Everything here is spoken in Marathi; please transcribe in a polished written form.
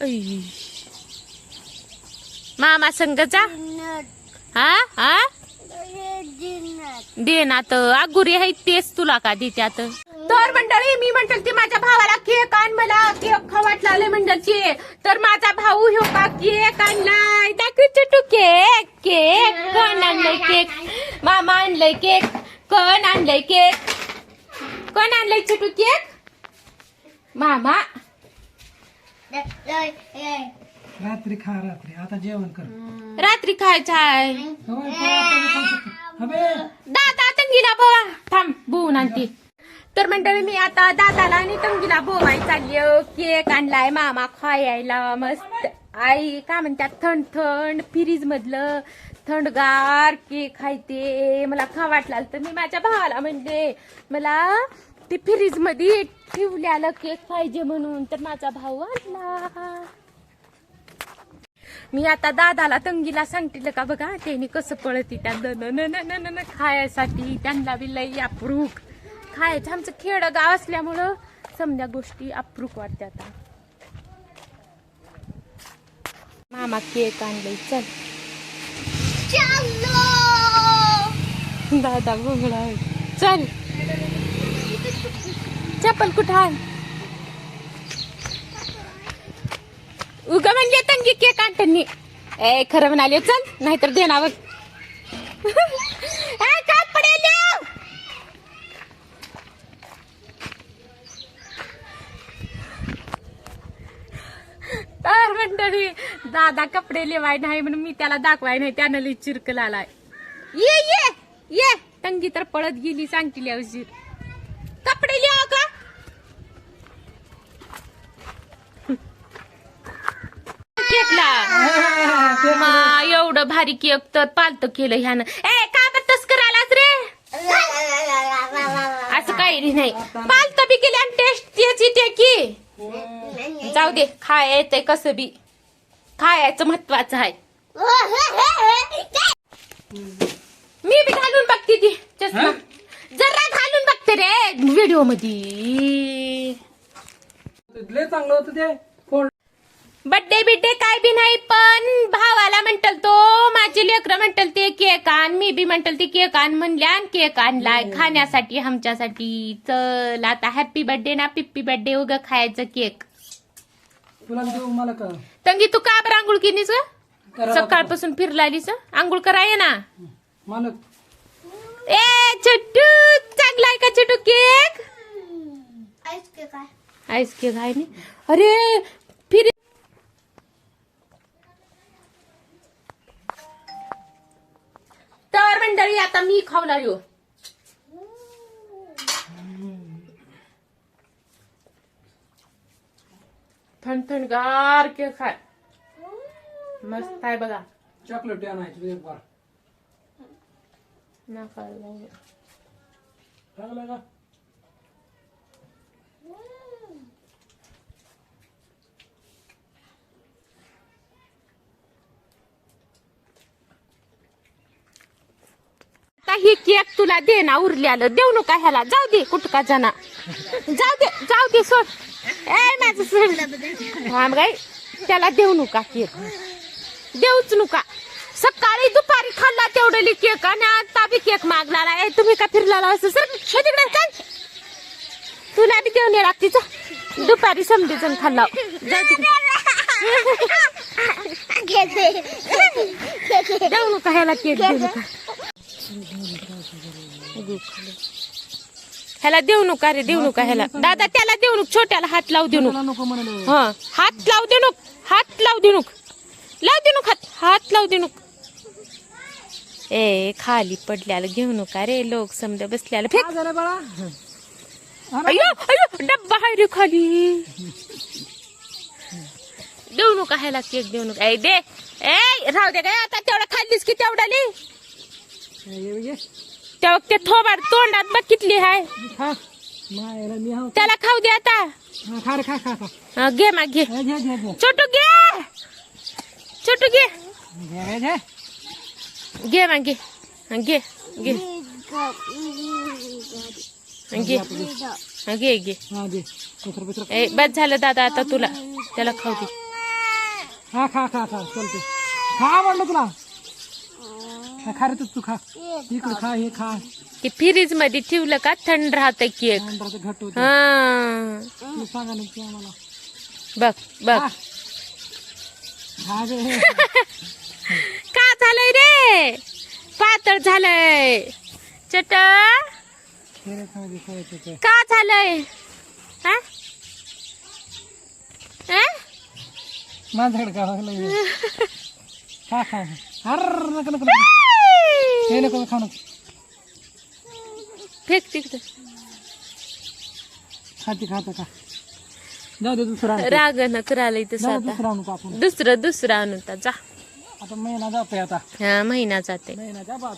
ऐ. मामा संग जा. हा हा दे ना तर आगुरी आहे तेच तुला का देत्यात. तर मंडळी मी म्हणते ती माझ्या भावाला केक आण मला केक खावाट लागले मंडळची. तर माझा भाऊ ह्यो का केक आणलाय दाखव चटू केक. केक कोण आणलंय केक. मामा आणलंय केक. कोण आणलंय केक. कोण आणलंय चटू केक. मामा. रात्री खा रात्री आता जेवण कर. रात्री खायचं आहे. दादा तंगीला बोवा थांब बुवून आणते. तर मंडळी मी आता दादाला आणि तंगीला बोवाय चालली. केक आणलाय मामा खायला मस्त. आई का म्हणतात थंड थंड फ्रीज मधलं थंडगार केक खायते मला खा वाटला. तर मी माझ्या भावाला म्हणले मला ते फ्रीज मध्ये ठेवल्याला केक पाहिजे म्हणून. तर माझा भाऊ आणला. मी आता दादाला तंगीला सांगतील का बघा त्यांनी कसं पळती त्या खायसाठी. त्यांना बी लई अप्रूक खायचं. आमचं खेड गाव असल्यामुळं समजा गोष्टी अप्रूक वाटते. आता मामा केक आणलंय चल. दादा भोंगळा आहे चल. चप्पल कुठं आहे. उगा म्हणजे तंगी केक आणतानी ए खरं म्हणाले चल नाहीतर देणार. काय पडेल. तर मंडळी दादा कपडे लेवाय नाही म्हणून मी त्याला दाखवाय नाही. त्यानं लई चिरकल आलाय. ये ये ये तंगी तर पळत गेली सांगतील यावशी. कपडे लिहा का केकला. एवढं भारी केक तर पालत केलं ह्यानं. ए का बत्तस करायलाच रे. असं काही नाही पालत बी केलं आणि टेस्ट त्याची ते की जाऊ दे. खायचंय कसं बी खायचं महत्वाचं आहे. मी बी घालून बघते ती चष्मा जरा घालून बघते रे व्हिडिओ मध्ये. चांगलं होतं ते. बड्डे बिड्डे काय बी नाही पण भावाला म्हणतल तो माझी लेकरं म्हणतल ते केक आण. मी बी म्हणतल ते केक आण म्हणल्या आणि केक आणलाय खाण्यासाठी आमच्यासाठी. चल आता हॅपी बर्थडे ना पिप्पी बर्थडे उगा खायचं केक. तुला देऊ मला का तंगी तू का बरं आंघोळ केलीस. सकाळपासून फिरलालीस आंघोळ कराय ना. मालक ए छोटू चांगलाय का छोटू केक. आईस केक आहे नी. अरे फिर तर मंडळी आता मी खावला येऊ. थंडगार केक खाय मस्त आहे बघा. चॉकलेट आणायची एक बार चांगलं का. ही केक तुला दे ना उरल्यालं देऊ नका ह्याला. जाऊ दे कुठं का जाना. जाऊ दे सोड. ए माझं सोड थांब गाई. त्याला देऊ नका केक देऊच नका. सकाळी दुपारी खाल्ला तेवढं केक आणि आता बी केक मागला. तुम्ही का फिरला असं सर तिकडे काय तुला बी देऊन लागते. दुपारी समजे जण खाल्ला. देऊ नका ह्याला केक देऊ नका. ह्याला देऊ नका रे देऊ नका ह्याला. दादा त्याला देऊ नका. छोट्याला हात लावू देऊ नका. हा हात लावू देऊ नका. हात लावू देऊ नका. लावू देऊ नका. हात लावू देऊ नका. ए खाली पडल्याला घेऊ नका रे. लोक समजा बसल्याला फेक. अयो अयो डब्बा हाय रे खाली. देऊ नका ह्याला केक देऊ नका. ए दे ए राहू दे काय आता तेवढा खाल्लीस की तेवढाली. तेव्हा ते थोबाड तोंडात बघ कितली आहे. त्याला खाऊ दे आता. घे मग घे छोटू घे. छोटू घे घे मग घे घे घे घे घे. ए बस झालं दादा आता तुला त्याला खाऊ दे. खा खा खा खा चलते खा म्हणलं तुला खा रे तू खा इकडे खा हे खा ते फ्रीज मध्ये ठेवलं का थंड राहतं केक. घट होत हा सांगा नक्की आम्हाला बघ बघ खा गे का झालंय रे पातळ झालंय चट का झालंय हा माझ्याकडे का लागलं खा खा अर नको नको हे नको खाऊ नको फेक तिकडं खाते खाता का जाऊ दे दुसरा राग न करायला इथं आता दुसरा आणू का आपण दुसरं आणून जा आता महिना जातोय आता हा महिना जाते महिन्याच्या बाद